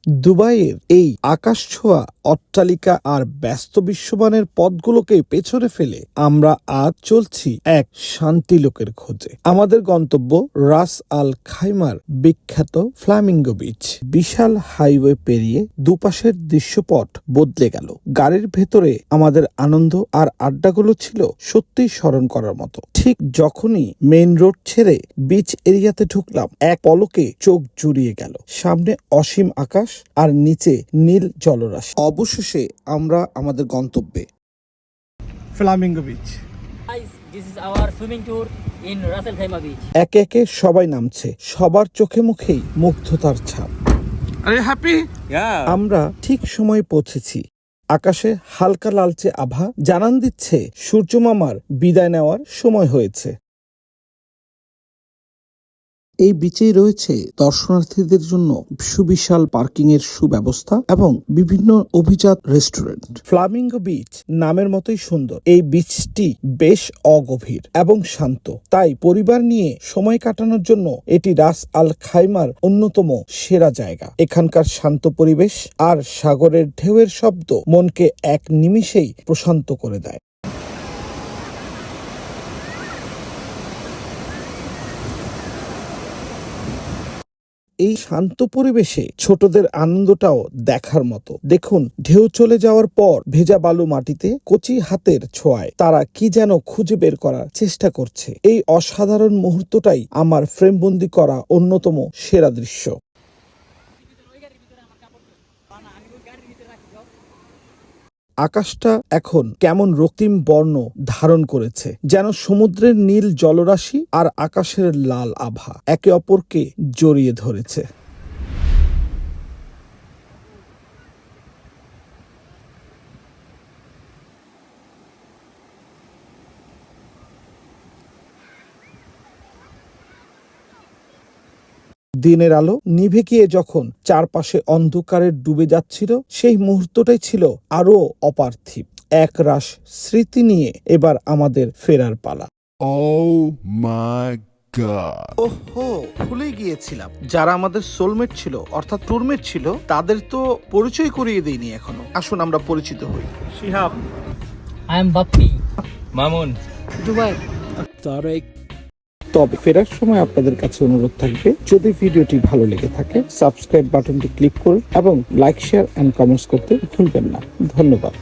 দুবাইয়ের এই আকাশ ছোঁয়া অট্টালিকা আর ব্যস্ত বিশ্বমানের পথগুলোকে পেছনে ফেলে আমরা আজ চলছি এক শান্তি লোকের খোঁজে। আমাদের গন্তব্য রাস আল খাইমার বিখ্যাত ফ্লামিঙ্গো বিচ। বিশাল হাইওয়ে পেরিয়ে দুপাশের দৃশ্যপট বদলে গেল। গাড়ির ভেতরে আমাদের আনন্দ আর আড্ডাগুলো ছিল সত্যিই স্মরণ করার মতো। ঠিক যখনই মেইন রোড ছেড়ে বিচ এরিয়াতে ঢুকলাম, এক পলকে চোখ জুড়িয়ে গেল। সামনে অসীম আকাশ আর নিচে নীল জলরাশি। অবশেষে আমরা আমাদের গন্তব্যে, flamingo beach. This is our swimming tour in Ras Al Khaimah beach. একে একে সবাই নামছে, সবার চোখে মুখেই মুগ্ধতার ছাপ। আমরা ঠিক সময় পৌঁছেছি। আকাশে হালকা লালচে আভা জানান দিচ্ছে সূর্য মামার বিদায় নেওয়ার সময় হয়েছে। এই বিচেই রয়েছে দর্শনার্থীদের জন্য সুবিশাল পার্কিং এর সুব্যবস্থা এবং বিভিন্ন অভিজাত রেস্টুরেন্ট। ফ্লামিঙ্গো বিচ নামের মতোই সুন্দর। এই বিচটি বেশ অগভীর এবং শান্ত, তাই পরিবার নিয়ে সময় কাটানোর জন্য এটি রাস আল খাইমার অন্যতম সেরা জায়গা। এখানকার শান্ত পরিবেশ আর সাগরের ঢেউয়ের শব্দ মনকে এক নিমিষেই প্রশান্ত করে দেয়। এই শান্ত পরিবেশে ছোটদের আনন্দটাও দেখার মতো। দেখুন, ঢেউ চলে যাওয়ার পর ভেজা বালু মাটিতে কচি হাতের ছোঁয়ায় তারা কি যেন খুঁজে বের করার চেষ্টা করছে। এই অসাধারণ মুহূর্তটাই আমার ফ্রেমবন্দি করা অন্যতম সেরা দৃশ্য। আকাশটা এখন কেমন রক্তিম বর্ণ ধারণ করেছে, যেন সমুদ্রের নীল জলরাশি আর আকাশের লাল আভা একে অপরকে জড়িয়ে ধরেছে। দিনের আলো নিভে গিয়ে যখন চারপাশে অন্ধকারে ডুবে যাচ্ছিল, সেই মুহূর্তটাই ছিল আরো অপার্থিব। এক রাশ স্মৃতি নিয়ে এবার আমাদের ফেরার পালা। Oh my God! ওহো, ভুলে গিয়েছিলাম, যারা আমাদের সোলমেট ছিল অর্থাৎ ট্যুরমেট ছিল তাদের তো পরিচয় করিয়ে দেইনি এখনো। আসুন আমরা পরিচিত হই। Shihab, I am Bappi. Mamun, Dubai. Tarique. তবে ফেরার সময় আপনাদের কাছে অনুরোধ থাকবে, যদি ভিডিওটি ভালো লেগে থাকে সাবস্ক্রাইব বাটনটি ক্লিক করুন এবং লাইক, শেয়ার এন্ড কমেন্টস করতে ভুলবেন না। ধন্যবাদ।